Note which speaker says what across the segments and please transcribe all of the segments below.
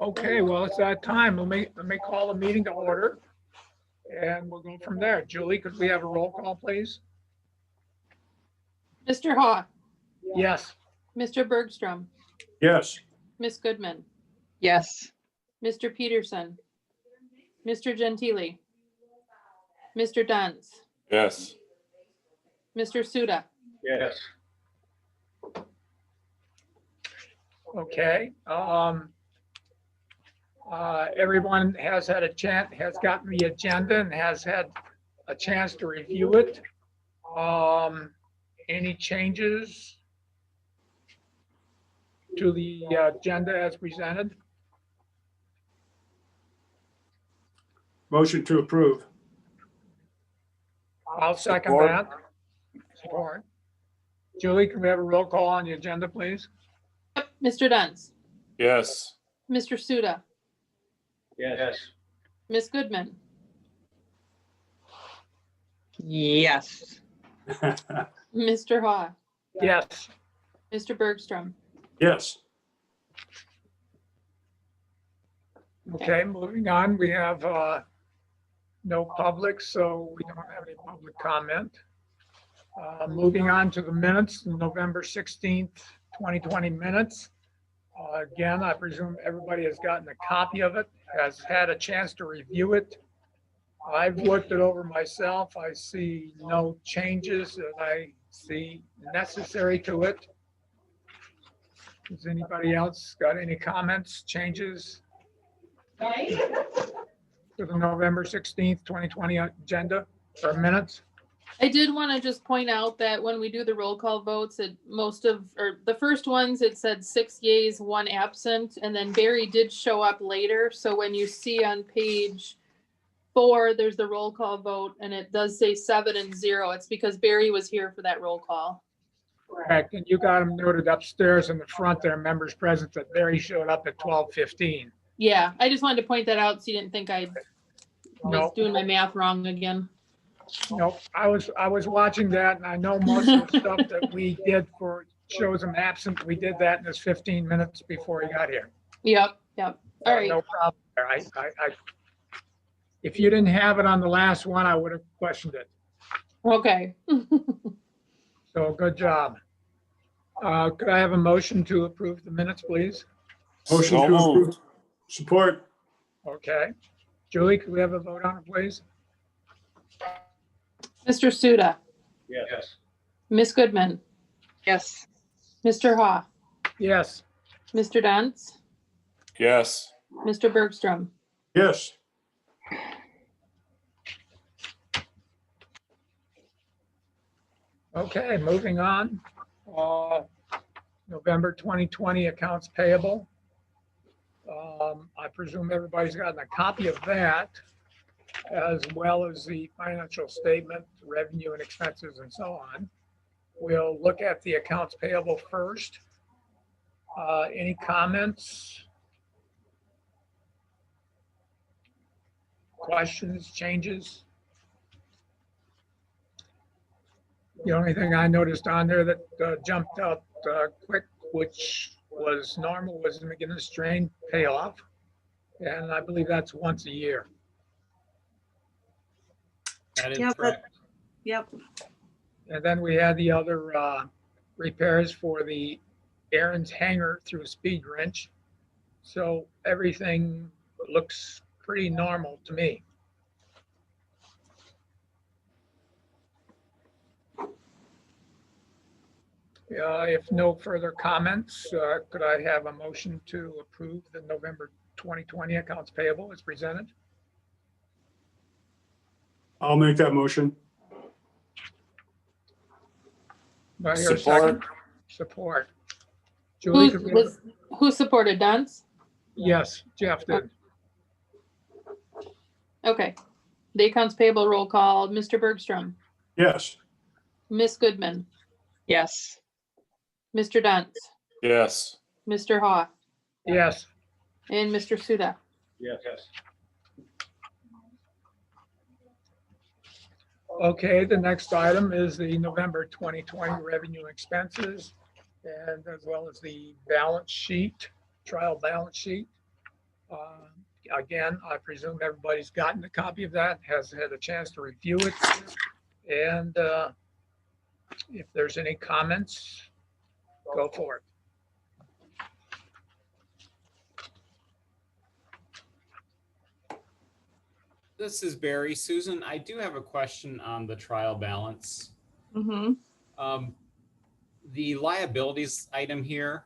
Speaker 1: Okay, well, it's that time. Let me call the meeting to order. And we'll go from there. Julie, could we have a roll call, please?
Speaker 2: Mr. Haw,
Speaker 1: Yes.
Speaker 2: Mr. Bergstrom,
Speaker 3: Yes.
Speaker 2: Miss Goodman,
Speaker 4: Yes.
Speaker 2: Mr. Peterson, Mr. Gentili, Mr. Dunce,
Speaker 3: Yes.
Speaker 2: Mr. Suda.
Speaker 3: Yes.
Speaker 1: Okay. Everyone has had a chance, has gotten the agenda and has had a chance to review it. Any changes to the agenda as presented?
Speaker 3: Motion to approve.
Speaker 1: I'll second
Speaker 3: Support.
Speaker 1: that. Support. Julie, can we have a roll call on the agenda, please?
Speaker 2: Mr. Dunce,
Speaker 3: Yes.
Speaker 2: Mr. Suda,
Speaker 3: Yes.
Speaker 2: Miss Goodman,
Speaker 4: Yes.
Speaker 2: Mr. Haw,
Speaker 1: Yes.
Speaker 2: Mr. Bergstrom.
Speaker 3: Yes.
Speaker 1: Okay, moving on. We have no public, so we don't have any public comment. Moving on to the minutes, the November 16th, 2020 minutes. Again, I presume everybody has gotten a copy of it, has had a chance to review it. I've looked it over myself. I see no changes that I see necessary to it. Has anybody else got any comments, changes to the November 16th, 2020 agenda or minutes?
Speaker 2: I did want to just point out that when we do the roll call votes, the first ones, it said 6 yeas, 1 absent, and then Barry did show up later. So when you see on page 4, there's the roll call vote, and it does say 7 and 0. It's because Barry was here for that roll call.
Speaker 1: Correct, and you got them noted upstairs in the front there, members present, that Barry showed up at 12:15.
Speaker 2: Yeah, I just wanted to point that out so you didn't think I was
Speaker 1: No,
Speaker 2: doing my math wrong again.
Speaker 1: no, I was watching that, and I know most of the stuff that we did for shows him absent, we did that in his 15 minutes before he got here.
Speaker 2: Yep. All right.
Speaker 1: No problem there. If you didn't have it on the last one, I would have questioned it.
Speaker 2: Okay.
Speaker 1: So good job. Could I have a motion to approve the minutes, please?
Speaker 3: Motion to approve. Support.
Speaker 1: Okay. Julie, could we have a vote on it, please?
Speaker 2: Mr. Suda,
Speaker 3: Yes.
Speaker 2: Miss Goodman,
Speaker 4: Yes.
Speaker 2: Mr. Haw,
Speaker 1: Yes.
Speaker 2: Mr. Dunce,
Speaker 3: Yes.
Speaker 2: Mr. Bergstrom.
Speaker 3: Yes.
Speaker 1: Okay, moving on. November 2020 accounts payable. I presume everybody's gotten a copy of that, as well as the financial statement, revenue and expenses and so on. We'll look at the accounts payable first. Any comments? Questions, changes? The only thing I noticed on there that jumped out quick, which was normal, was the McGinnis drain payoff. And I believe that's once a year.
Speaker 3: That is
Speaker 5: Yep.
Speaker 3: correct.
Speaker 5: Yep.
Speaker 1: And then we had the other repairs for the Aaron's hanger through Speed Wrench. So everything looks pretty normal to me. If no further comments, could I have a motion to approve the November 2020 accounts payable as presented?
Speaker 3: I'll make that motion.
Speaker 1: Do I hear a
Speaker 3: Support.
Speaker 1: second? Support. Julie, could we have-
Speaker 2: Who supported Dunce?
Speaker 1: Yes, Jeff did.
Speaker 2: Okay. The accounts payable roll call, Mr. Bergstrom,
Speaker 3: Yes.
Speaker 2: Miss Goodman,
Speaker 4: Yes.
Speaker 2: Mr. Dunce,
Speaker 3: Yes.
Speaker 2: Mr. Haw,
Speaker 1: Yes.
Speaker 2: and Mr. Suda.
Speaker 3: Yes.
Speaker 1: Okay, the next item is the November 2020 revenue expenses, and as well as the balance sheet, trial balance sheet. Again, I presume everybody's gotten a copy of that, has had a chance to review it. And if there's any comments, go for it.
Speaker 5: This is Barry. Susan, I do have a question on the trial balance.
Speaker 4: Mm-hmm.
Speaker 5: The liabilities item here,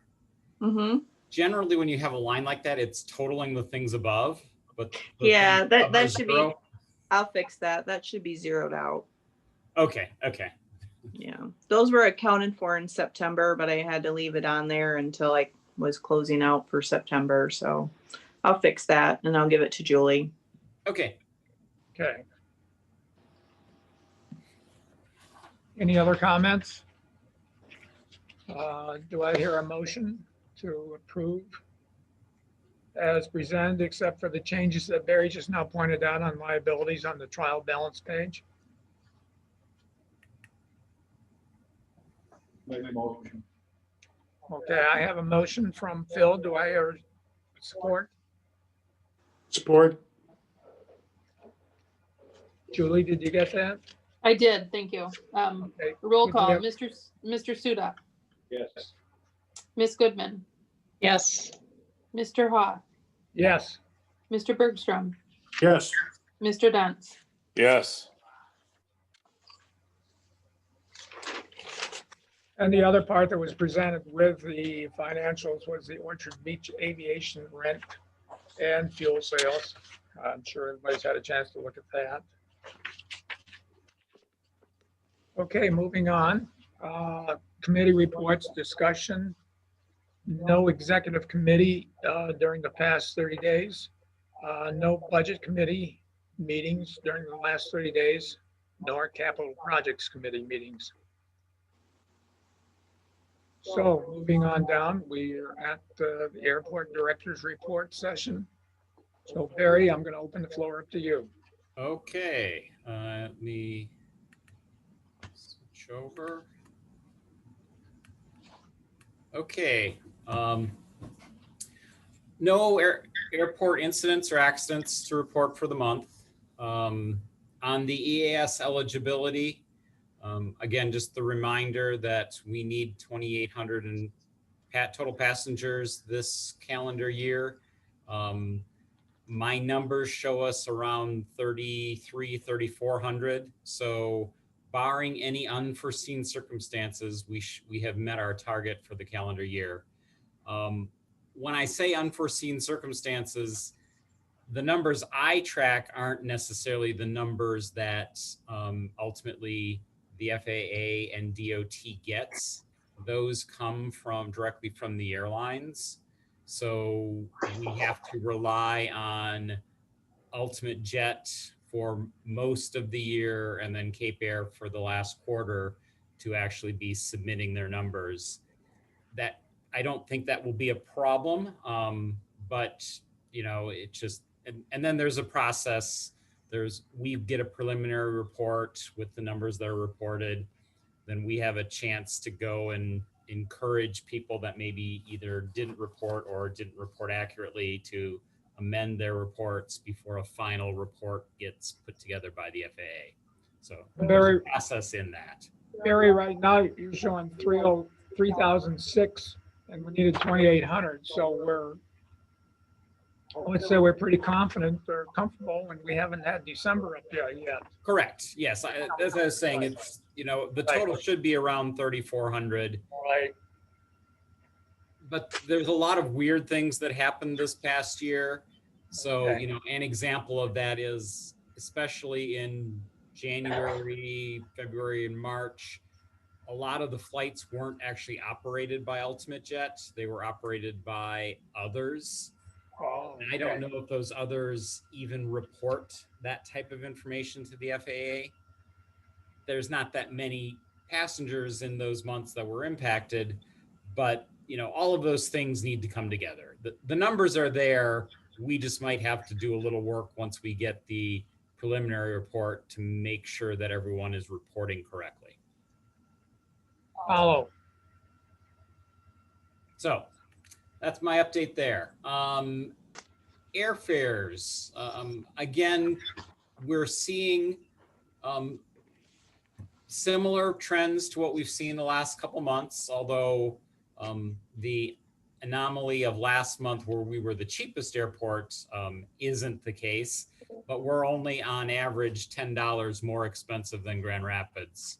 Speaker 4: Mm-hmm.
Speaker 5: generally when you have a line like that, it's totaling the things above, but the
Speaker 4: Yeah,
Speaker 5: things
Speaker 4: that
Speaker 5: above are
Speaker 4: should be,
Speaker 5: zero?
Speaker 4: I'll fix that. That should be zeroed out.
Speaker 5: Okay.
Speaker 4: Yeah. Those were accounted for in September, but I had to leave it on there until I was closing out for September. So I'll fix that and I'll give it to Julie.
Speaker 5: Okay.
Speaker 1: Okay. Any other comments? Do I hear a motion to approve as presented, except for the changes that Barry just now pointed out on liabilities on the trial balance page?
Speaker 3: Make a motion.
Speaker 1: Okay, I have a motion from Phil. Do I hear support?
Speaker 3: Support.
Speaker 1: Julie, did you get that?
Speaker 2: I did, thank you.
Speaker 1: Okay.
Speaker 2: Roll
Speaker 1: Would we
Speaker 2: call,
Speaker 1: have-
Speaker 2: Mr. Suda,
Speaker 3: Yes.
Speaker 2: Ms. Goodman,
Speaker 4: Yes.
Speaker 2: Mr. Haw,
Speaker 1: Yes.
Speaker 2: Mr. Bergstrom,
Speaker 3: Yes.
Speaker 2: Mr. Dents.
Speaker 3: Yes.
Speaker 1: And the other part that was presented with the financials was the Orchard Beach aviation rent and fuel sales. I'm sure everybody's had a chance to look at that. Okay, moving on. Committee reports, discussion. No executive committee during the past 30 days. No budget committee meetings during the last 30 days, nor capital projects committee meetings. So moving on down, we are at the airport director's report session. So Barry, I'm going to open the floor up to you.
Speaker 5: Okay. Let me switch over. Okay. No airport incidents or accidents to report for the month. On the EAS eligibility, again, just the reminder that we need 2,800 and total passengers this calendar year. My numbers show us around 3,400. So barring any unforeseen circumstances, we have met our target for the calendar year. When I say unforeseen circumstances, the numbers I track aren't necessarily the numbers that ultimately the FAA and DOT gets. Those come directly from the airlines. So we have to rely on Ultimate Jet for most of the year and then Cape Air for the last quarter to actually be submitting their numbers. That I don't think that will be a problem, but it just and then there's a process. We get a preliminary report with the numbers that are reported. Then we have a chance to go and encourage people that maybe either didn't report or didn't report accurately to amend their reports before a final report gets put together by the FAA. So there's a process in that.
Speaker 1: Barry, right now you're showing 3,006 and we needed 2,800. So let's say we're pretty confident or comfortable and we haven't had December up there yet.
Speaker 5: Correct. Yes. As I was saying, it's, the total should be around 3,400.
Speaker 1: Right.
Speaker 5: But there's a lot of weird things that happened this past year. So,
Speaker 1: Okay.
Speaker 5: an example of that is especially in January, February, and March, a lot of the flights weren't actually operated by Ultimate Jet. They were operated by others.
Speaker 1: Oh,
Speaker 5: And I don't know if those others even report that type of information to the FAA. There's not that many passengers in those months that were impacted, but all of those things need to come together. The numbers are there. We just might have to do a little work once we get the preliminary report to make sure that everyone is reporting correctly.
Speaker 1: Follow.
Speaker 5: So that's my update there. Airfares. Again, we're seeing similar trends to what we've seen the last couple months, although the anomaly of last month where we were the cheapest airport isn't the case, but we're only on average $10 more expensive than Grand Rapids.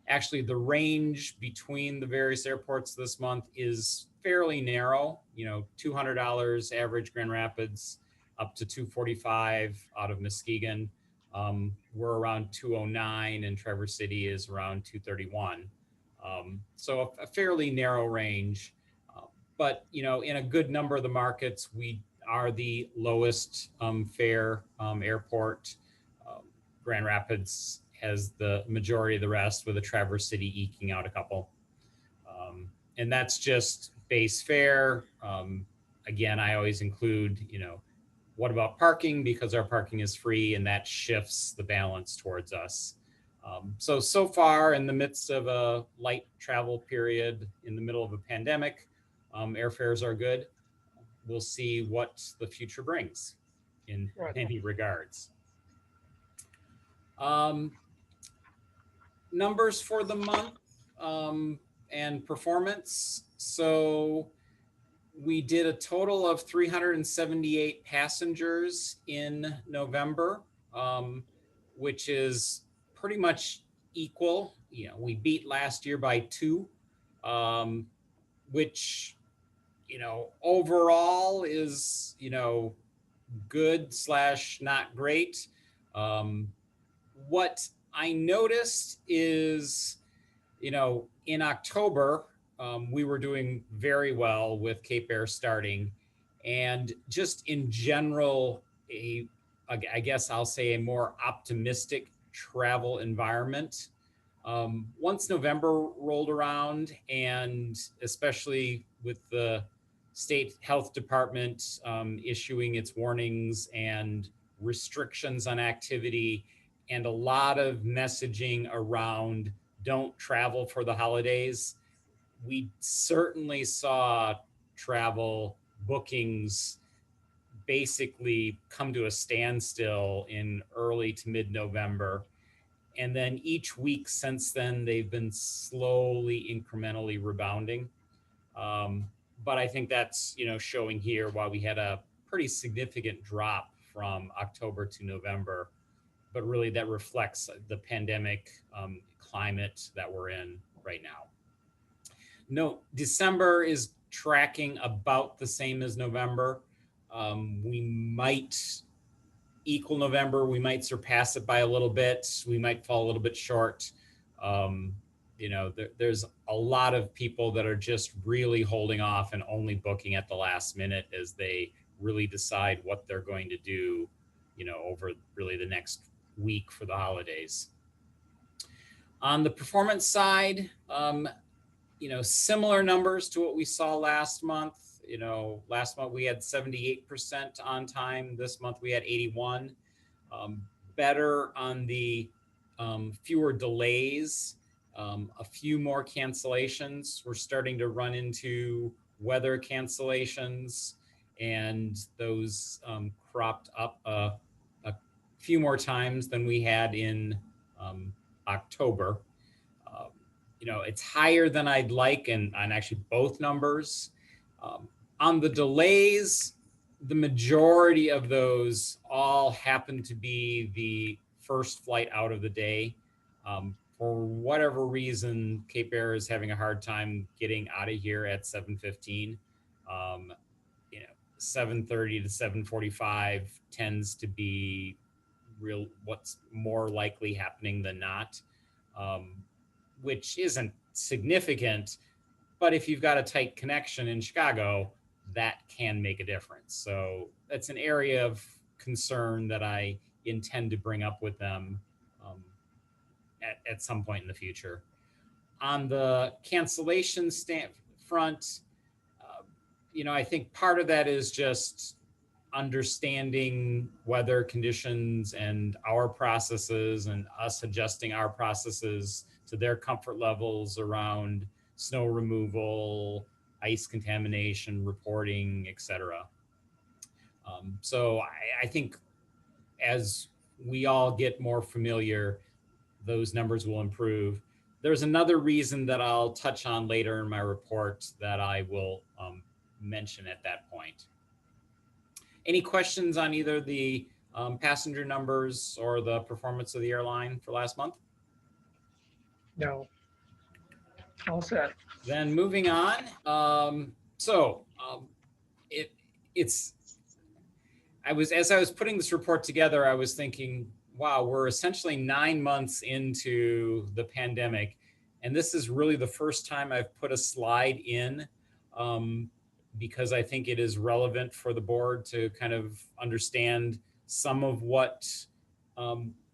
Speaker 5: Actually, the range between the various airports this month is fairly narrow, you know, $200 average Grand Rapids up to $245 out of Muskegon. We're around 209 and Traverse City is around 231. So a fairly narrow range, but you know, in a good number of the markets, we are the lowest fare airport. Grand Rapids has the majority of the rest, with a Traverse City eking out a couple. And that's just base fare. Again, I always include, you know, what about parking? Because our parking is free and that shifts the balance towards us. So far in the midst of a light travel period in the middle of a pandemic, airfares are good. We'll see what the future brings in many regards. Numbers for the month and performance. So we did a total of 378 passengers in November, which is pretty much equal. You know, we beat last year by 2, which, you know, overall is, you know, good / not great. What I noticed is, you know, in October, we were doing very well with Cape Air starting, and just in general, I guess I'll say a more optimistic travel environment. Once November rolled around, and especially with the state health department issuing its warnings and restrictions on activity, and a lot of messaging around don't travel for the holidays, we certainly saw travel bookings basically come to a standstill in early to mid-November. And then each week since then, they've been slowly, incrementally rebounding. But I think that's, you know, showing here, while we had a pretty significant drop from October to November, but really that reflects the pandemic climate that we're in right now. No, December is tracking about the same as November. We might equal November. We might surpass it by a little bit. We might fall a little bit short. You know, there's a lot of people that are just really holding off and only booking at the last minute as they really decide what they're going to do, you know, over really the next week for the holidays. On the performance side, you know, similar numbers to what we saw last month. You know, last month we had 78% on time. This month we had 81. Better on the fewer delays, a few more cancellations. We're starting to run into weather cancellations, and those cropped up a few more times than we had in October. You know, it's higher than I'd like, and on actually both numbers. On the delays, the majority of those all happen to be the first flight out of the day. For whatever reason, Cape Air is having a hard time getting out of here at 7:15. You know, 7:30 to 7:45 tends to be what's more likely happening than not, which isn't significant, but if you've got a tight connection in Chicago, that can make a difference. So that's an area of concern that I intend to bring up with them at some point in the future. On the cancellation front, you know, I think part of that is just understanding weather conditions and our processes, and us adjusting our processes to their comfort levels around snow removal, ice contamination, reporting, etc. So I think as we all get more familiar, those numbers will improve. There's another reason that I'll touch on later in my report that I will mention at that point. Any questions on either the passenger numbers or the performance of the airline for last month?
Speaker 1: No. All set.
Speaker 5: Then moving on. As I was putting this report together, I was thinking, wow, we're essentially 9 months into the pandemic. And this is really the first time I've put a slide in because I think it is relevant for the board to kind of understand some of what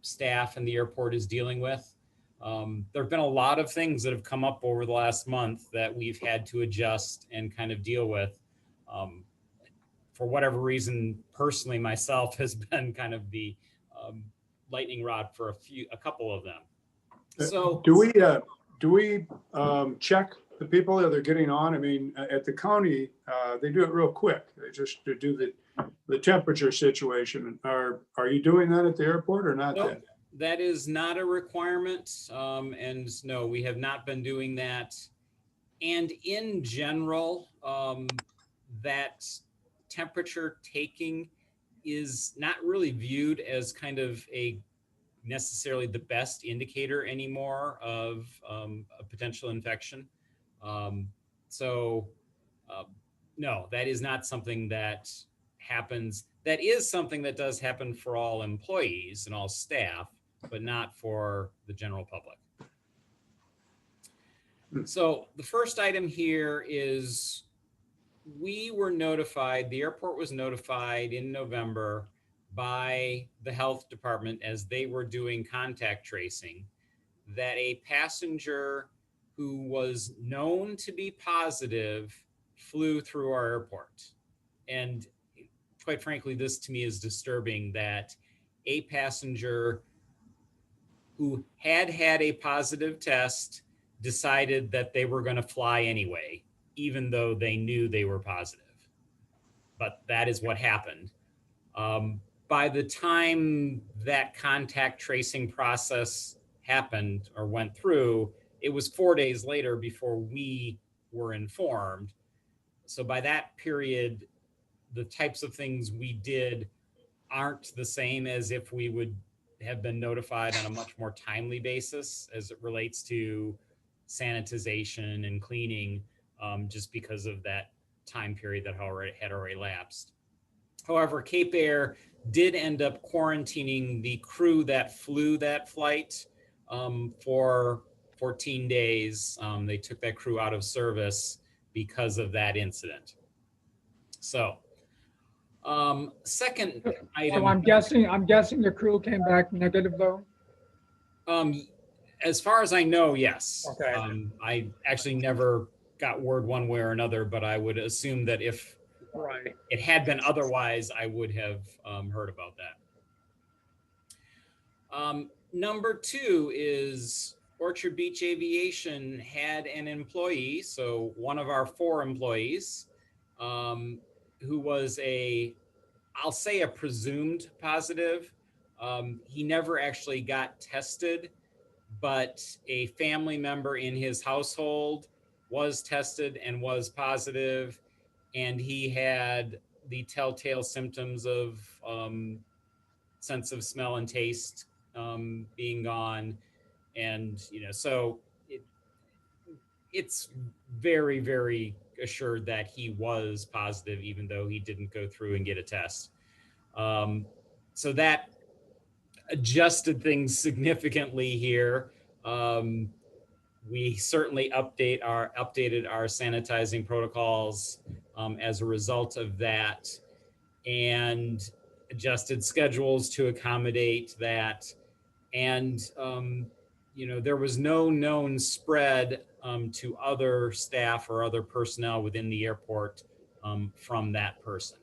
Speaker 5: staff and the airport is dealing with. There have been a lot of things that have come up over the last month that we've had to adjust and kind of deal with. For whatever reason, personally, myself has been kind of the lightning rod for a couple of them. So
Speaker 3: Do we check the people that they're getting on? I mean, at the county, they do it real quick. They just do the temperature situation. Are you doing that at the airport or not?
Speaker 5: Nope.
Speaker 3: Then?
Speaker 5: That is not a requirement. And no, we have not been doing that. And in general, that temperature taking is not really viewed as kind of necessarily the best indicator anymore of a potential infection. No, that is not something that happens. That is something that does happen for all employees and all staff, but not for the general public. So the first item here is we were notified, the airport was notified in November by the health department as they were doing contact tracing that a passenger who was known to be positive flew through our airport. And quite frankly, this to me is disturbing that a passenger who had a positive test decided that they were going to fly anyway, even though they knew they were positive. But that is what happened. By the time that contact tracing process happened or went through, it was 4 days later before we were informed. So by that period, the types of things we did aren't the same as if we would have been notified on a much more timely basis as it relates to sanitization and cleaning, just because of that time period that had already lapsed. However, Cape Air did end up quarantining the crew that flew that flight for 14 days. They took that crew out of service because of that incident. So, second item.
Speaker 1: So I'm guessing the crew came back negative though?
Speaker 5: As far as I know, yes.
Speaker 1: Okay.
Speaker 5: I actually never got word one way or another, but I would assume that if
Speaker 1: Right.
Speaker 5: it had been otherwise, I would have heard about that. Number two is Orchard Beach Aviation had an employee, so one of our 4 employees, who was I'll say a presumed positive. He never actually got tested, but a family member in his household was tested and was positive, and he had the telltale symptoms of sense of smell and taste being gone. And, so it's very, very assured that he was positive, even though he didn't go through and get a test. So that adjusted things significantly here. We certainly updated our sanitizing protocols as a result of that, and adjusted schedules to accommodate that. And there was no known spread to other staff or other personnel within the airport from that person.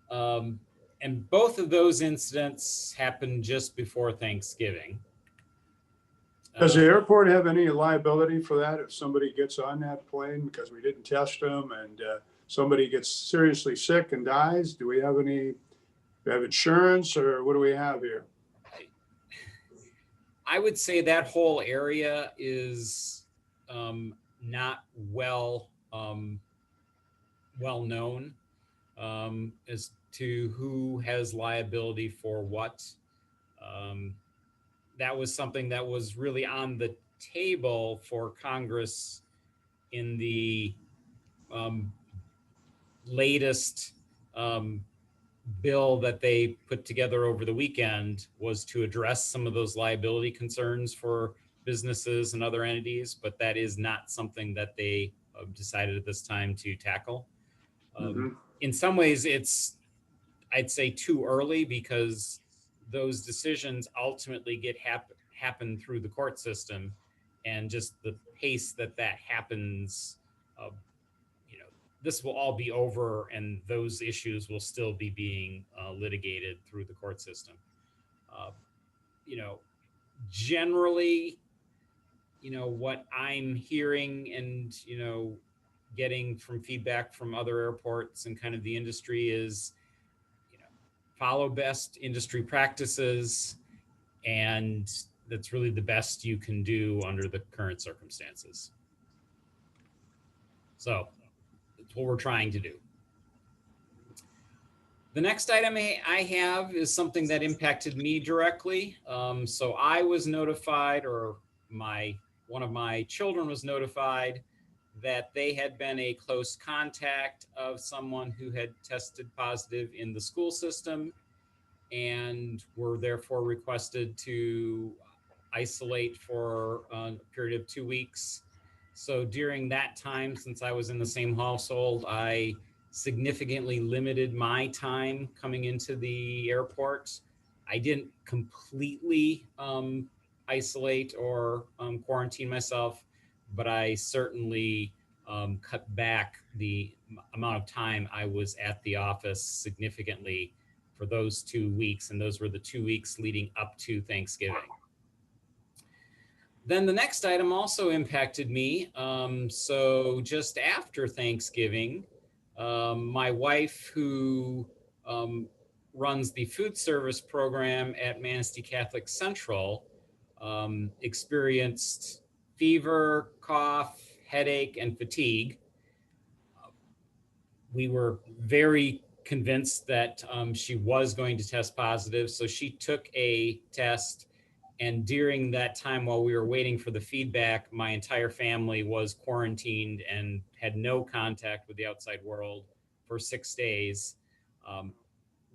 Speaker 5: And both of those incidents happened just before Thanksgiving.
Speaker 3: Does the airport have any liability for that if somebody gets on that plane because we didn't test them and somebody gets seriously sick and dies, do we have insurance, or what do we have here?
Speaker 5: I would say that whole area is not well known as to who has liability for what. That was something that was really on the table for Congress in the latest bill that they put together over the weekend, was to address some of those liability concerns for businesses and other entities, but that is not something that they decided at this time to tackle. In some ways, it's, I'd say, too early, because those decisions ultimately happen through the court system, and just the pace that happens, this will all be over, and those issues will still be being litigated through the court system. Generally, what I'm hearing and, getting from feedback from other airports and kind of the industry is, follow best industry practices, and that's really the best you can do under the current circumstances. So that's what we're trying to do. The next item I have is something that impacted me directly. So I was notified, or one of my children was notified, that they had been a close contact of someone who had tested positive in the school system, and were therefore requested to isolate for a period of 2 weeks. So during that time, since I was in the same household, I significantly limited my time coming into the airport. I didn't completely isolate or quarantine myself, but I certainly cut back the amount of time I was at the office significantly for those 2 weeks. And those were the 2 weeks leading up to Thanksgiving. Then the next item also impacted me. So just after Thanksgiving, my wife, who runs the food service program at Manistee Catholic Central, experienced fever, cough, headache, and fatigue. We were very convinced that she was going to test positive. So she took a test. And during that time, while we were waiting for the feedback, my entire family was quarantined and had no contact with the outside world for 6 days.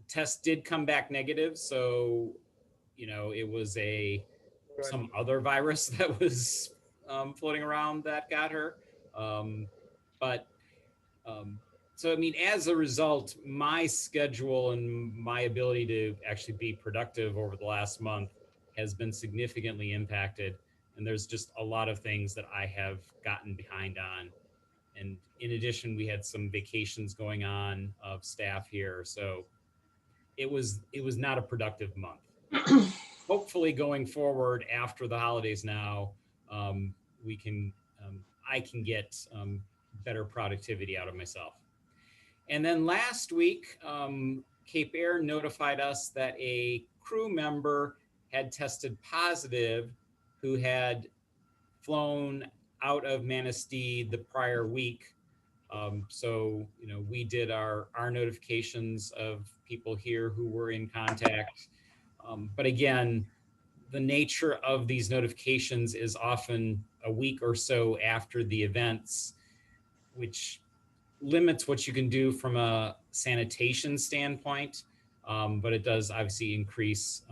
Speaker 5: Test did come back negative. So, it was some other virus that was floating around that got her. So, as a result, my schedule and my ability to actually be productive over the last month has been significantly impacted. And there's just a lot of things that I have gotten behind on. And in addition, we had some vacations going on of staff here. So it was not a productive month. Hopefully going forward after the holidays now, I can get better productivity out of myself. And then last week, Cape Air notified us that a crew member had tested positive, who had flown out of Manistee the prior week. So, we did our notifications of people here who were in contact. But again, the nature of these notifications is often a week or so after the events, which limits what you can do from a sanitation standpoint. But it does obviously increase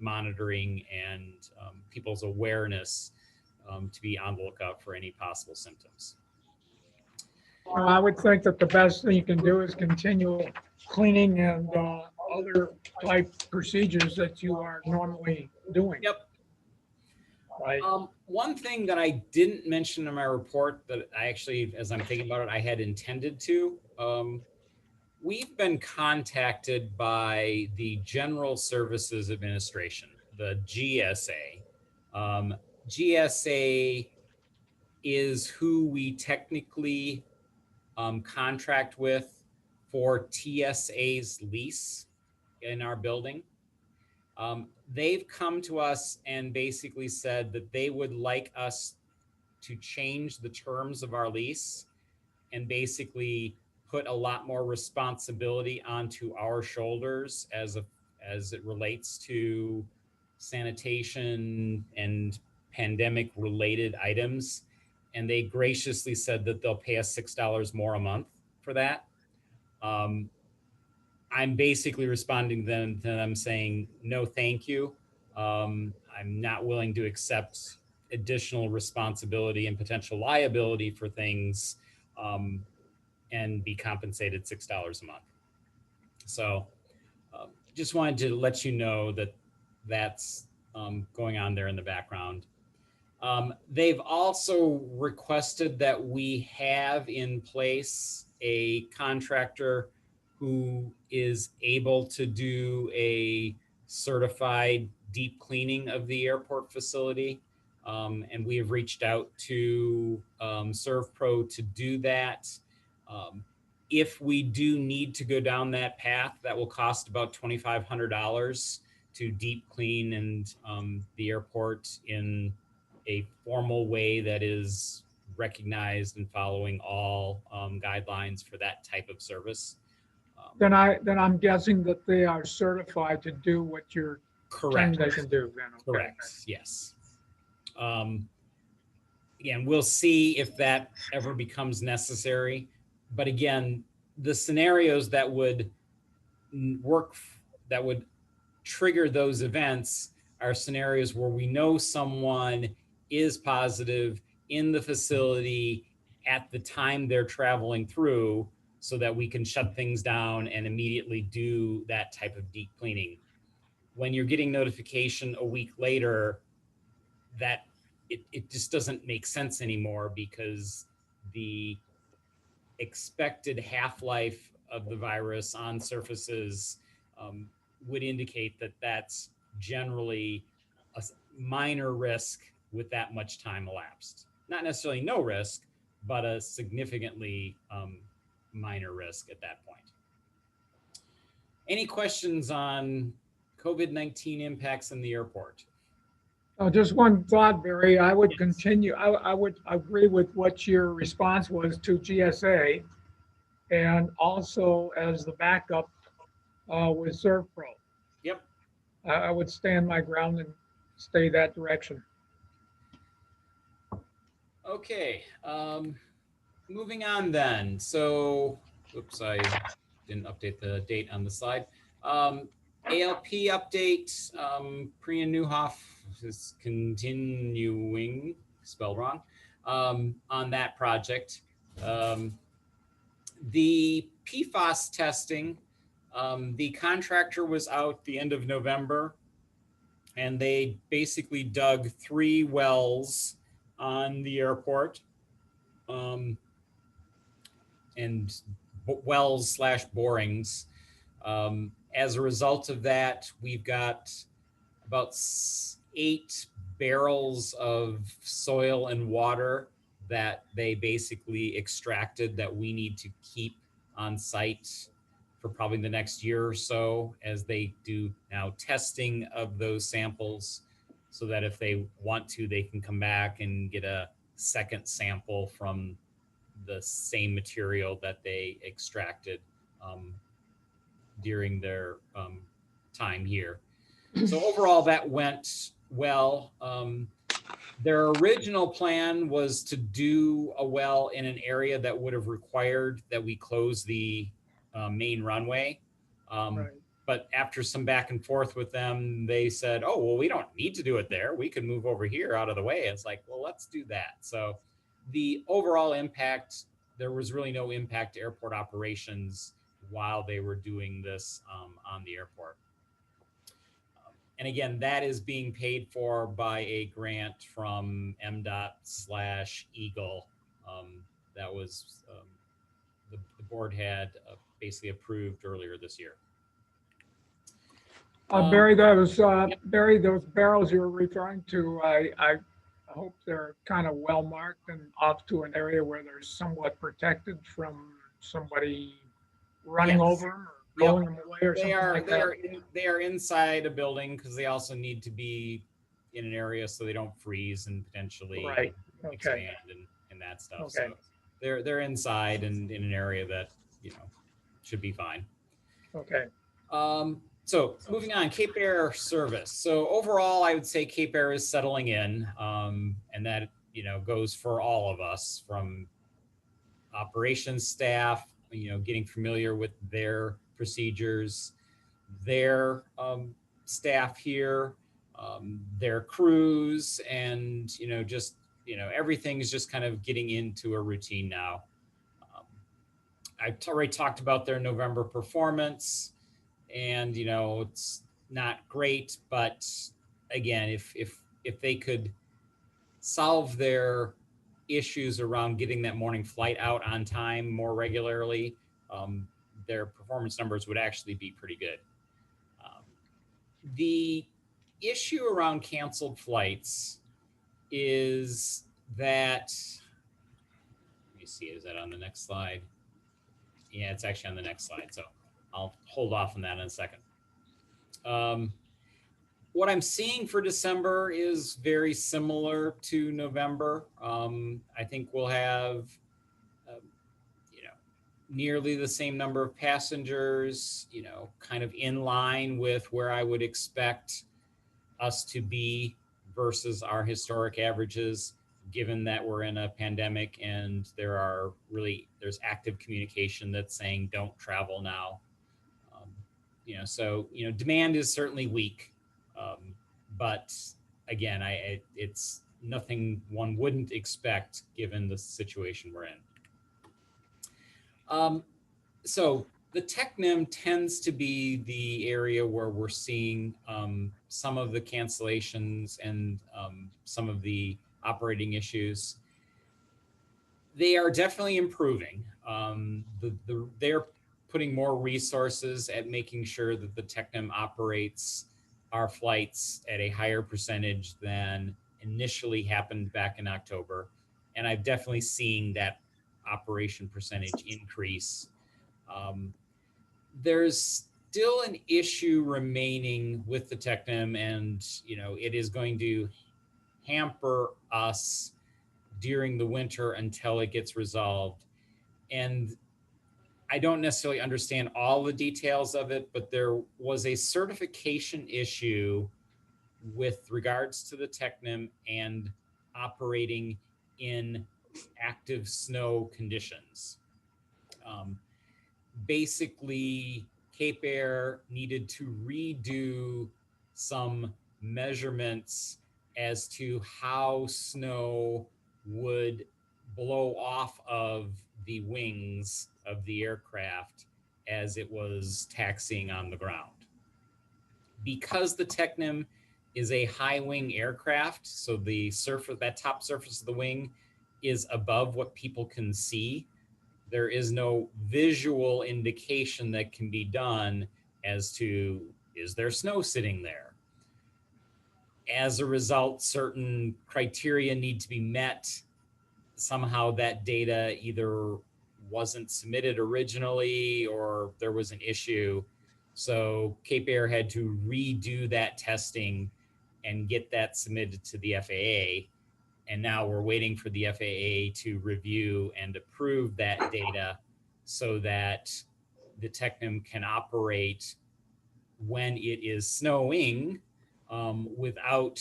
Speaker 5: monitoring and people's awareness to be on the lookout for any possible symptoms.
Speaker 1: Well, I would think that the best thing you can do is continue cleaning and other type procedures that you are normally doing.
Speaker 5: Yep.
Speaker 1: Right.
Speaker 5: One thing that I didn't mention in my report that I actually, as I'm thinking about it, I had intended to. We've been contacted by the General Services Administration, the GSA. GSA is who we technically contract with for TSA's lease in our building. They've come to us and basically said that they would like us to change the terms of our lease and basically put a lot more responsibility onto our shoulders as it relates to sanitation and pandemic related items. And they graciously said that they'll pay us $6 more a month for that. I'm basically responding to them saying, no, thank you. I'm not willing to accept additional responsibility and potential liability for things and be compensated $6 a month. So just wanted to let you know that that's going on there in the background. They've also requested that we have in place a contractor who is able to do a certified deep cleaning of the airport facility. And we have reached out to ServPro to do that. If we do need to go down that path, that will cost about $2,500 to deep clean and the airport in a formal way that is recognized and following all guidelines for that type of service.
Speaker 1: Then I'm guessing that they are certified to do what you're saying
Speaker 5: Correct.
Speaker 1: they can do then. Okay.
Speaker 5: Correct. Yes. Again, we'll see if that ever becomes necessary. But again, the scenarios that would work, that would trigger those events are scenarios where we know someone is positive in the facility at the time they're traveling through, so that we can shut things down and immediately do that type of deep cleaning. When you're getting notification a week later, that it just doesn't make sense anymore, because the expected half-life of the virus on surfaces would indicate that that's generally a minor risk with that much time elapsed. Not necessarily no risk, but a significantly minor risk at that point. Any questions on COVID-19 impacts in the airport?
Speaker 1: Just one thought, Barry. I would continue. I would agree with what your response was to GSA, and also as the backup with ServPro.
Speaker 5: Yep.
Speaker 1: I would stand my ground and stay that direction.
Speaker 5: Okay. Moving on then. So, oops, I didn't update the date on the slide. ALP update. Priya Newhoff is continuing, spelled wrong, on that project. The PFAS testing, the contractor was out the end of November, and they basically dug 3 wells on the airport, and wells / borings. As a result of that, we've got about 8 barrels of soil and water that they basically extracted that we need to keep on site for probably the next year or so, as they do now testing of those samples, so that if they want to, they can come back and get a second sample from the same material that they extracted during their time here. So overall, that went well. Their original plan was to do a well in an area that would have required that we close the main runway.
Speaker 1: Right.
Speaker 5: But after some back and forth with them, they said, oh, well, we don't need to do it there. We could move over here out of the way. It's like, well, let's do that. So the overall impact, there was really no impact to airport operations while they were doing this on the airport. And again, that is being paid for by a grant from MDOT/Eagle. That was the board had basically approved earlier this year.
Speaker 1: Barry, those barrels you were referring to, I hope they're kind of well marked and off to an area where they're somewhat protected from somebody running
Speaker 5: Yes.
Speaker 1: over them or
Speaker 5: Yep.
Speaker 1: rolling them away or
Speaker 5: They
Speaker 1: something
Speaker 5: are
Speaker 1: like
Speaker 5: they
Speaker 1: that.
Speaker 5: are they are inside a building because they also need to be in an area so they don't freeze and potentially
Speaker 1: Right, okay,
Speaker 5: expand and that stuff.
Speaker 1: Okay.
Speaker 5: So they're inside and in an area that, should be fine.
Speaker 1: okay,
Speaker 5: So moving on, Cape Air service. So overall, I would say Cape Air is settling in, and that goes for all of us, from operations staff, getting familiar with their procedures, their staff here, their crews, and everything's just kind of getting into a routine now. I've already talked about their November performance, and it's not great, but again, if they could solve their issues around getting that morning flight out on time more regularly, their performance numbers would actually be pretty good. The issue around canceled flights is that, let me see, is that on the next slide? Yeah, it's actually on the next slide, so I'll hold off on that in a second. What I'm seeing for December is very similar to November. I think we'll have, nearly the same number of passengers, kind of in line with where I would expect us to be versus our historic averages, given that we're in a pandemic and there's active communication that's saying don't travel now. So demand is certainly weak, but again, it's nothing one wouldn't expect given the situation we're in. So the TechNIM tends to be the area where we're seeing some of the cancellations and some of the operating issues. They are definitely improving. They're putting more resources at making sure that the TechNIM operates our flights at a higher percentage than initially happened back in October. And I've definitely seen that operation percentage increase. There's still an issue remaining with the TechNIM, and it is going to hamper us during the winter until it gets resolved. And I don't necessarily understand all the details of it, but there was a certification issue with regards to the TechNIM and operating in active snow conditions. Basically, Cape Air needed to redo some measurements as to how snow would blow off of the wings of the aircraft as it was taxiing on the ground. Because the TechNIM is a high wing aircraft, so that top surface of the wing is above what people can see, there is no visual indication that can be done as to, is there snow sitting there? As a result, certain criteria need to be met. Somehow that data either wasn't submitted originally or there was an issue. So Cape Air had to redo that testing and get that submitted to the FAA. And now we're waiting for the FAA to review and approve that data so that the TechNIM can operate when it is snowing without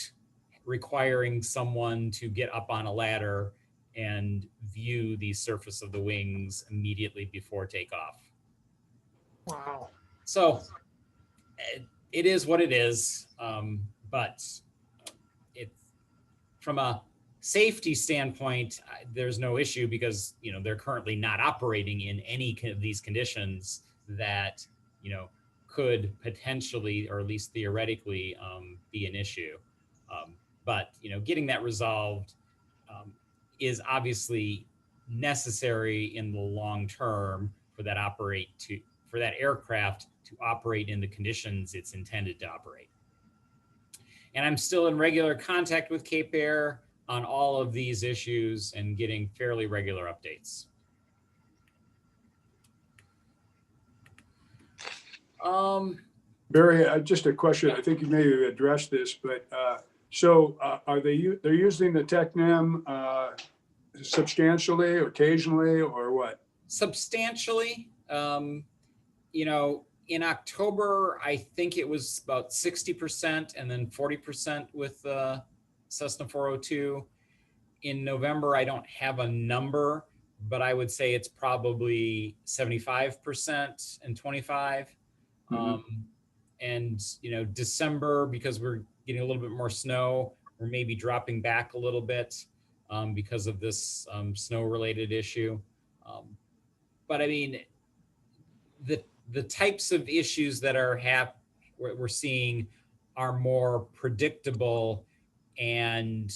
Speaker 5: requiring someone to get up on a ladder and view the surface of the wings immediately before takeoff.
Speaker 1: wow,
Speaker 5: So it is what it is, but it's from a safety standpoint, there's no issue because they're currently not operating in any of these conditions that could potentially, or at least theoretically, be an issue. But getting that resolved is obviously necessary in the long term for that aircraft to operate in the conditions it's intended to operate. And I'm still in regular contact with Cape Air. on all of these issues and getting fairly regular updates.
Speaker 3: Barry, just a question. I think you may have addressed this, but so are they're using the TechNem substantially, occasionally, or what?
Speaker 5: Substantially. You know, in October, I think it was about 60% and then 40% with Cessna 402. In November, I don't have a number, but I would say it's probably 75% and 25. And, you know, December, because we're getting a little bit more snow, we're maybe dropping back a little bit because of this snow-related issue. But I mean, the types of issues that are we're seeing are more predictable and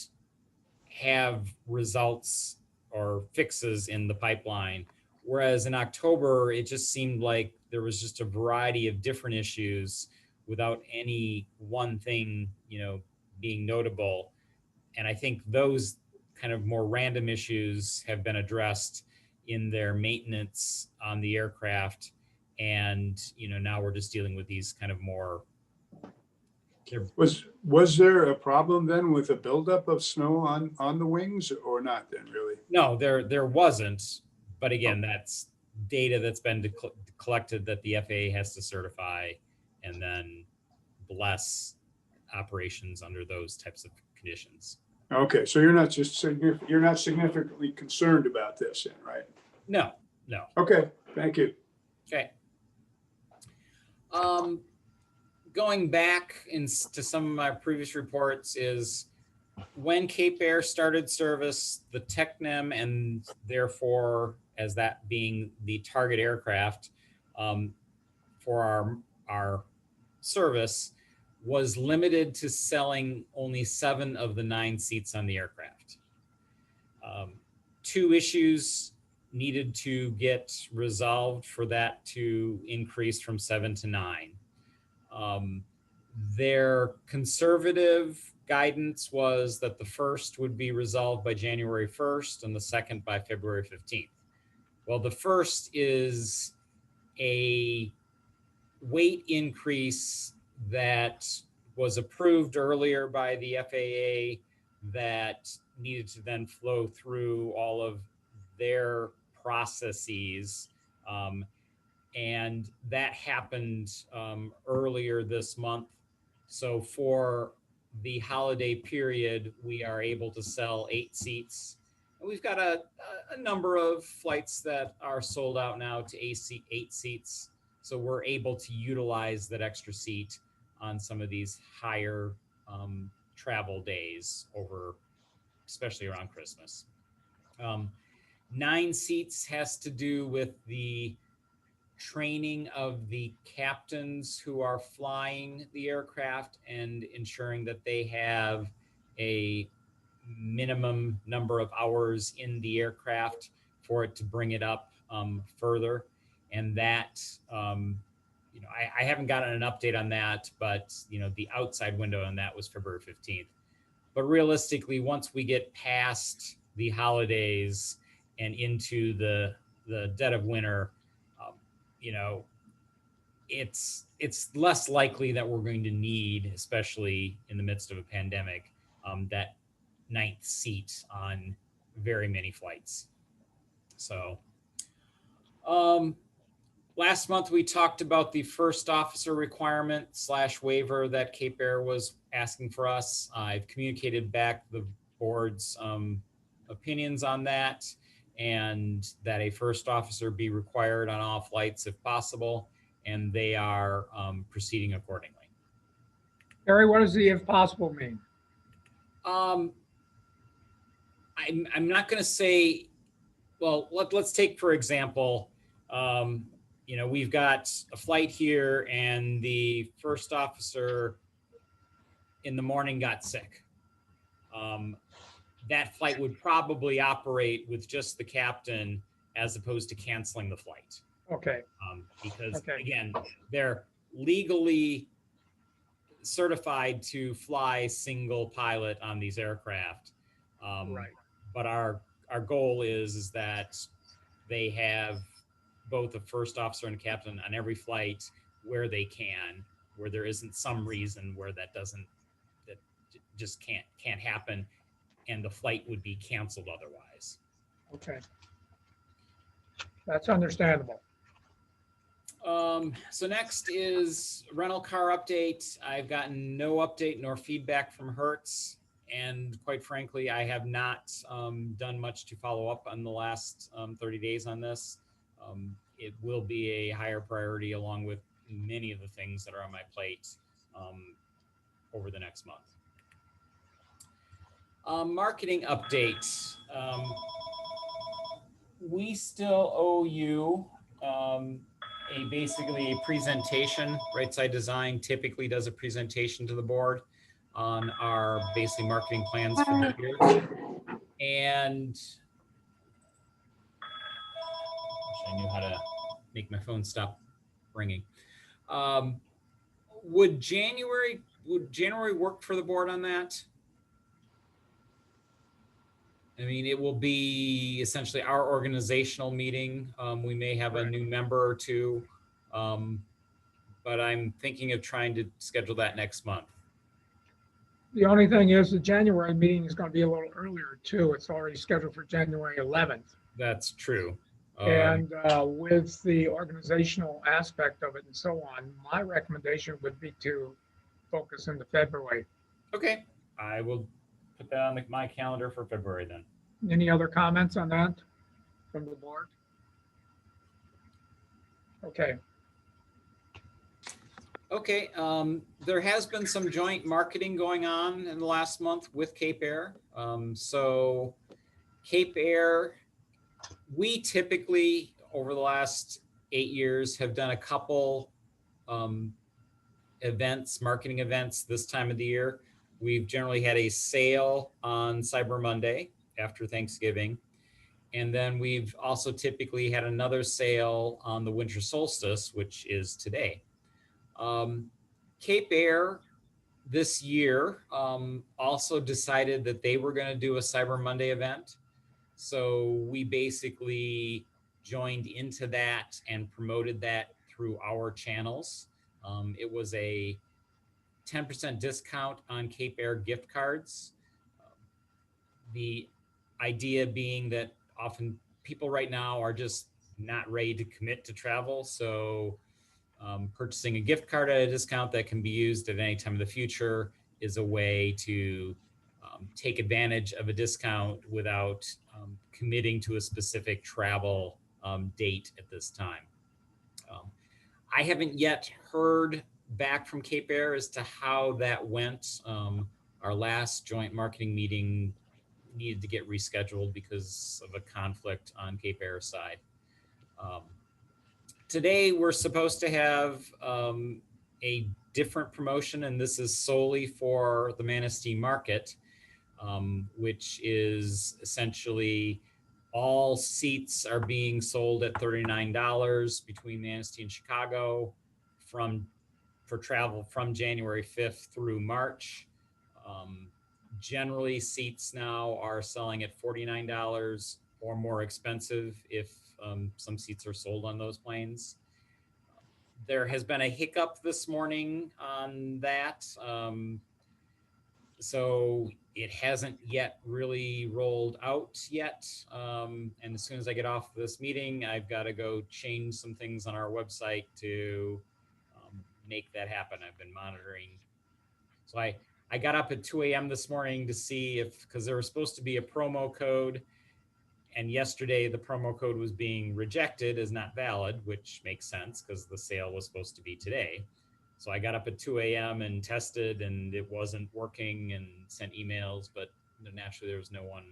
Speaker 5: have results or fixes in the pipeline. Whereas in October, it just seemed like there was just a variety of different issues without any one thing, you know, being notable. And I think those kind of more random issues have been addressed in their maintenance on the aircraft. And, you know, now we're just dealing with these kind of more.
Speaker 3: Was there a problem then with a buildup of snow on the wings, or not then really?
Speaker 5: No, there wasn't. But again, that's data that's been collected that the FAA has to certify and then bless operations under those types of conditions.
Speaker 3: Okay, so you're not significantly concerned about this then, right?
Speaker 5: No.
Speaker 3: Okay, thank you.
Speaker 5: Okay. Going back to some of my previous reports is when Cape Air started service, the TechNem, and therefore as that being the target aircraft for our service, was limited to selling only 7 of the 9 seats on the aircraft. 2 issues needed to get resolved for that to increase from 7 to 9. Their conservative guidance was that the first would be resolved by January 1st and the second by February 15th. Well, the first is a weight increase that was approved earlier by the FAA that needed to then flow through all of their processes. And that happened earlier this month. So for the holiday period, we are able to sell 8 seats. And we've got a number of flights that are sold out now to 8 seats. So we're able to utilize that extra seat on some of these higher travel days over, especially around Christmas. 9 seats has to do with the training of the captains who are flying the aircraft and ensuring that they have a minimum number of hours in the aircraft for it to bring it up further. And that, you know, I haven't gotten an update on that, but, you know, the outside window on that was February 15th. But realistically, once we get past the holidays and into the dead of winter, you know, it's less likely that we're going to need, especially in the midst of a pandemic, that 9th seat on very many flights. So last month we talked about the first officer requirement / waiver that Cape Air was asking for us. I've communicated back the board's opinions on that, and that a first officer be required on all flights if possible, and they are proceeding accordingly.
Speaker 1: Barry, what does the if possible mean?
Speaker 5: I'm not going to say, well, let's take, for example, you know, we've got a flight here and the first officer in the morning got sick. That flight would probably operate with just the captain as opposed to canceling the flight.
Speaker 1: Okay.
Speaker 5: Because again, they're legally certified to fly single pilot on these aircraft.
Speaker 1: Right.
Speaker 5: But our goal is that they have both a first officer and a captain on every flight where they can, where there isn't some reason where that just can't happen, and the flight would be canceled otherwise.
Speaker 1: Okay. That's understandable.
Speaker 5: So next is rental car update. I've gotten no update nor feedback from Hertz. And quite frankly, I have not done much to follow up on the last 30 days on this. It will be a higher priority along with many of the things that are on my plate over the next month. Marketing updates. We still owe you basically a presentation. Right Side Design typically does a presentation to the board on our basic marketing plans for the year. And wish I knew how to make my phone stop ringing. Would January work for the board on that? I mean, it will be essentially our organizational meeting. We may have a new member or two, but I'm thinking of trying to schedule that next month.
Speaker 1: The only thing is the January meeting is going to be a little earlier too. It's already scheduled for January 11th.
Speaker 5: That's true.
Speaker 1: And with the organizational aspect of it and so on, my recommendation would be to focus into February.
Speaker 5: Okay, I will put that on my calendar for February then.
Speaker 1: Any other comments on that from the board? Okay.
Speaker 5: Okay, there has been some joint marketing going on in the last month with Cape Air. So Cape Air, we typically over the last 8 years have done a couple events, marketing events this time of the year. We've generally had a sale on Cyber Monday after Thanksgiving. And then we've also typically had another sale on the winter solstice, which is today. Cape Air this year also decided that they were going to do a Cyber Monday event. So we basically joined into that and promoted that through our channels. It was a 10% discount on Cape Air gift cards. The idea being that often people right now are just not ready to commit to travel. So purchasing a gift card at a discount that can be used at any time in the future is a way to take advantage of a discount without committing to a specific travel date at this time. I haven't yet heard back from Cape Air as to how that went. Our last joint marketing meeting needed to get rescheduled because of a conflict on Cape Air's side. Today, we're supposed to have a different promotion, and this is solely for the Manistee market, which is essentially all seats are being sold at $39 between Manistee and Chicago for travel from January 5th through March. Generally, seats now are selling at $49 or more expensive if some seats are sold on those planes. There has been a hiccup this morning on that. So it hasn't yet really rolled out yet. And as soon as I get off this meeting, I've got to go change some things on our website to make that happen. I've been monitoring. So I got up at 2 a.m. this morning to see because there was supposed to be a promo code. And yesterday the promo code was being rejected as not valid, which makes sense because the sale was supposed to be today. So I got up at 2 a.m. and tested and it wasn't working and sent emails, but naturally there was no one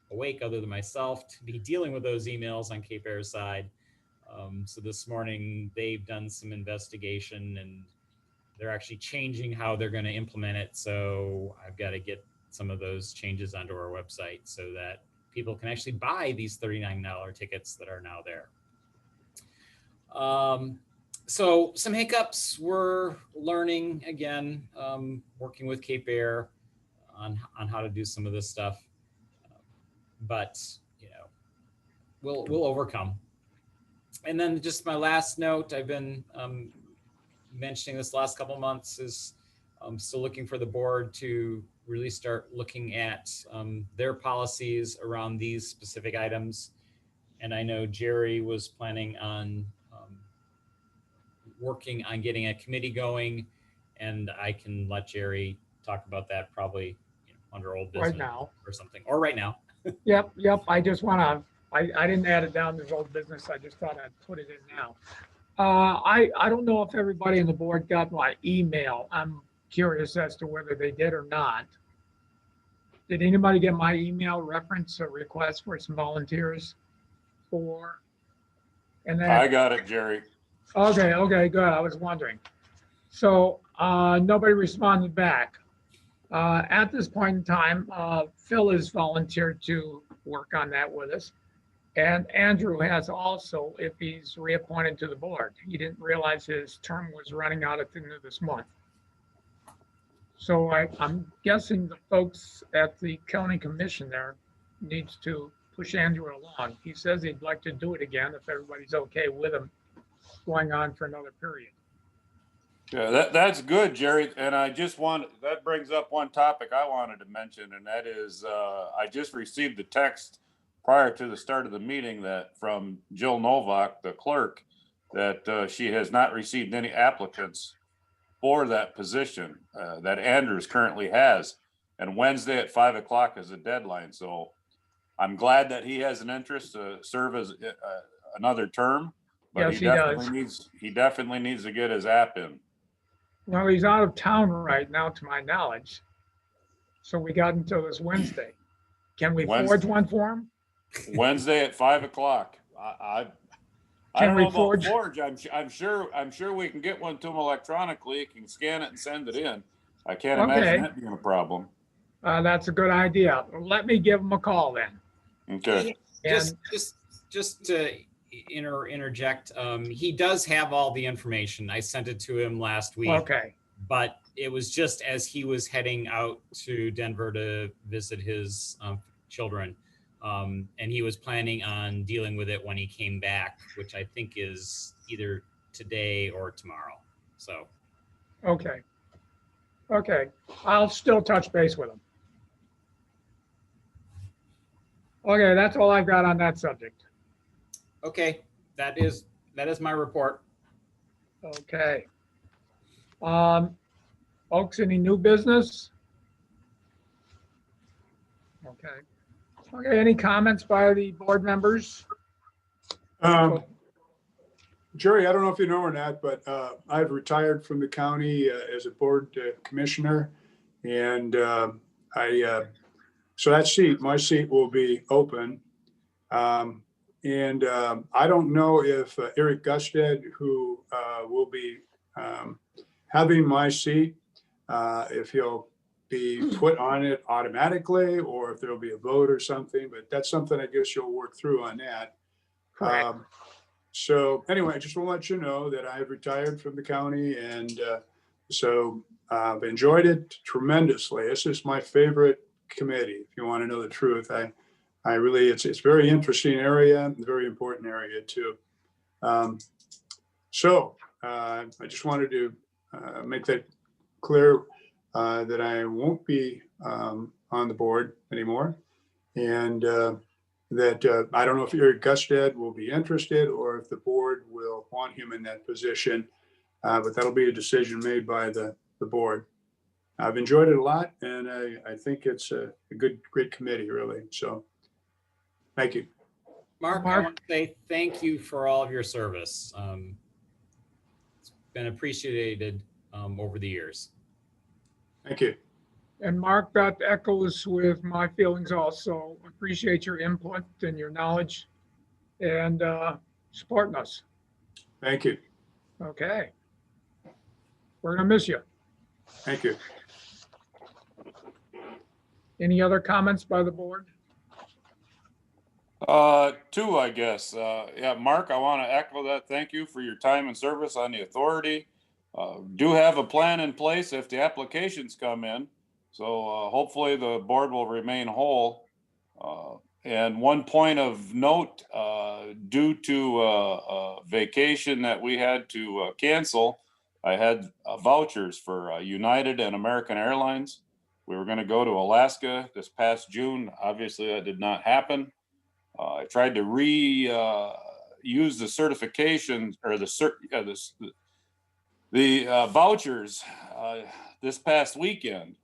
Speaker 5: awake other than myself to be dealing with those emails on Cape Air's side. So this morning they've done some investigation and they're actually changing how they're going to implement it. So I've got to get some of those changes onto our website so that people can actually buy these $39 tickets that are now there. So some hiccups we're learning again, working with Cape Air on how to do some of this stuff. but you know, we'll overcome. And then just my last note, I've been mentioning this last couple months, is I'm still looking for the board to really start looking at their policies around these specific items. And I know Jerry was planning on working on getting a committee going, and I can let Jerry talk about that probably, you know, under old business
Speaker 1: Right now.
Speaker 5: or something, or right now.
Speaker 1: Yep. I just want to, I didn't add it down as old business. I just thought I'd put it in now. I don't know if everybody in the board got my email. I'm curious as to whether they did or not. Did anybody get my email reference or request for some volunteers for? And then,
Speaker 6: I got it, Jerry.
Speaker 1: okay, good. I was wondering. So, nobody responded back. At this point in time, Phil has volunteered to work on that with us. And Andrew has also, if he's reappointed to the board. He didn't realize his term was running out at the end of this month. So I'm guessing the folks at the county commission there needs to push Andrew along. He says he'd like to do it again if everybody's okay with him going on for another period.
Speaker 6: Yeah, that's good, Jerry. And that brings up one topic I wanted to mention, and that is, I just received a text prior to the start of the meeting that from Jill Novak, the clerk, that she has not received any applicants for that position that Andrews currently has. And Wednesday at 5 o'clock is the deadline. So I'm glad that he has an interest to serve as another term, but
Speaker 1: Yes, he does.
Speaker 6: he definitely needs to get his app in.
Speaker 1: Well, he's out of town right now, to my knowledge. So we got until this Wednesday. Can we forge one for him?
Speaker 6: Wednesday at 5 o'clock. I
Speaker 1: Can
Speaker 6: don't
Speaker 1: we
Speaker 6: know about
Speaker 1: forge?
Speaker 6: forge. I'm sure we can get one to him electronically. You can scan it and send it in. I can't
Speaker 1: Okay.
Speaker 6: imagine that being a problem.
Speaker 1: That's a good idea. Let me give him a call then.
Speaker 6: Okay.
Speaker 1: And
Speaker 5: Just to interject, he does have all the information. I sent it to him last week.
Speaker 1: okay,
Speaker 5: But it was just as he was heading out to Denver to visit his children. And he was planning on dealing with it when he came back, which I think is either today or tomorrow. So,
Speaker 1: okay. I'll still touch base with him. Okay, that's all I've got on that subject.
Speaker 5: okay, that is my report.
Speaker 1: Okay. Folks, any new business? Okay, any comments by the board members?
Speaker 3: Jerry, I don't know if you know or not, but I've retired from the county as a board commissioner. And so my seat will be open. And I don't know if Eric Gusted, who will be having my seat, if he'll be put on it automatically or if there'll be a vote or something, but that's something I guess you'll work through on that.
Speaker 1: Correct.
Speaker 3: So anyway, I just want to let you know that I have retired from the county, and so I've enjoyed it tremendously. This is my favorite committee, if you want to know the truth. I really, it's a very interesting area, very important area too. So I just wanted to make that clear that I won't be on the board anymore, and that I don't know if Eric Gusted will be interested or if the board will want him in that position, but that'll be a decision made by the board. I've enjoyed it a lot, and I think it's a great committee, really. So, thank you.
Speaker 5: Mark, I want to say thank you for all of your service. It's been appreciated over the years.
Speaker 3: Thank you.
Speaker 1: And Mark, that echoes with my feelings also. Appreciate your input and your knowledge and supporting us.
Speaker 3: Thank you.
Speaker 1: Okay. We're gonna miss you.
Speaker 3: Thank you.
Speaker 1: Any other comments by the board?
Speaker 6: Two, I guess. Yeah, Mark, I want to echo that. Thank you for your time and service on the authority. Do have a plan in place if the applications come in. So hopefully the board will remain whole And one point of note, due to a vacation that we had to cancel, I had vouchers for United and American Airlines. We were going to go to Alaska this past June. Obviously, that did not happen. I tried to use the certifications or the vouchers this past weekend,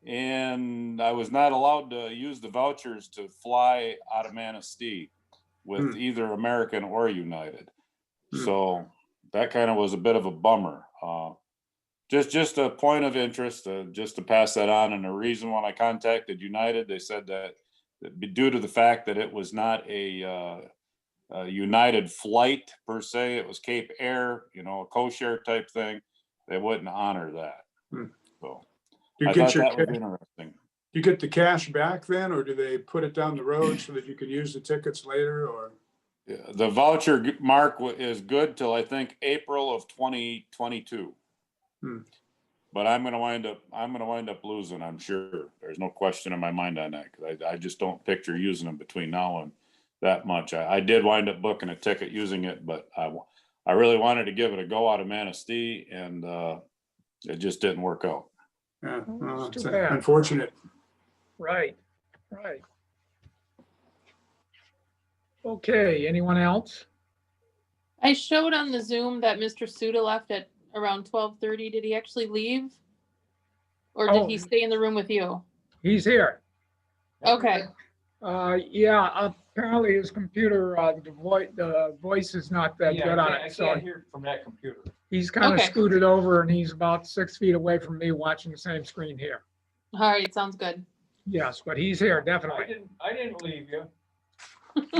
Speaker 6: and I was not allowed to use the vouchers to fly out of Manistee with either American or United. So that kind of was a bit of a bummer. Just a point of interest, just to pass that on. And the reason when I contacted United, they said that due to the fact that it was not a United flight per se, it was Cape Air, you know, a co-share type thing, they wouldn't honor that. So
Speaker 3: You
Speaker 6: I
Speaker 3: get
Speaker 6: thought
Speaker 3: your
Speaker 6: that was
Speaker 3: cash,
Speaker 6: interesting.
Speaker 3: you get the cash back then, or do they put it down the road so that you can use the tickets later, or?
Speaker 6: Yeah, the voucher mark is good till I think April of 2022. But I'm gonna wind up losing, I'm sure. There's no question in my mind on that, because I just don't picture using them between now and that much. I did wind up booking a ticket using it, but I really wanted to give it a go out of Manistee, and it just didn't work out.
Speaker 3: Yeah, well,
Speaker 1: It's
Speaker 3: it's
Speaker 1: too bad.
Speaker 3: unfortunate.
Speaker 1: Right, right. Okay, anyone else?
Speaker 2: I showed on the Zoom that Mr. Suda left at around 12:30. Did he actually leave? Or did he
Speaker 1: Oh.
Speaker 2: stay in the room with you?
Speaker 1: He's here.
Speaker 2: Okay,
Speaker 1: Yeah, apparently his computer, the voice is not that good on it, so
Speaker 7: hear it from that computer.
Speaker 1: he's kind of
Speaker 2: Okay.
Speaker 1: scooted over and he's about 6 feet away from me watching the same screen here.
Speaker 2: all right, sounds good.
Speaker 1: Yes, but he's here, definitely.
Speaker 7: I didn't leave you.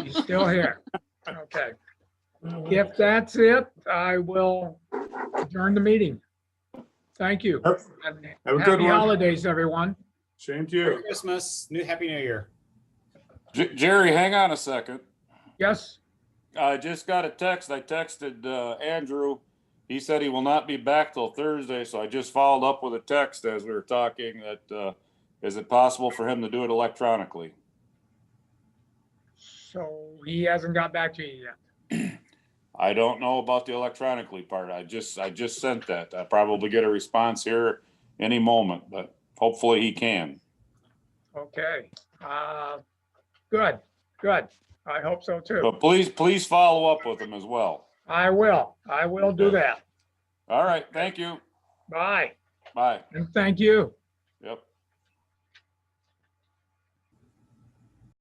Speaker 1: He's still here. Okay. If that's it, I will adjourn the meeting. Thank you.
Speaker 3: Yep.
Speaker 1: And
Speaker 3: Have a good
Speaker 1: happy
Speaker 3: one.
Speaker 1: holidays, everyone.
Speaker 3: Same to
Speaker 5: Merry
Speaker 3: you.
Speaker 5: Christmas, Happy New Year.
Speaker 6: Jerry, hang on a second.
Speaker 1: Yes,
Speaker 6: I just got a text. I texted Andrew. He said he will not be back till Thursday, so I just followed up with a text as we were talking that is it possible for him to do it electronically?
Speaker 1: so he hasn't got back to you yet.
Speaker 6: I don't know about the electronically part. I just sent that. I'll probably get a response here any moment, but hopefully he can.
Speaker 1: Okay. Good, good. I hope so too.
Speaker 6: But please follow up with him as well.
Speaker 1: I will do that.
Speaker 6: All right, thank you.
Speaker 1: Bye,
Speaker 6: Bye.
Speaker 1: and thank you.
Speaker 6: Yep.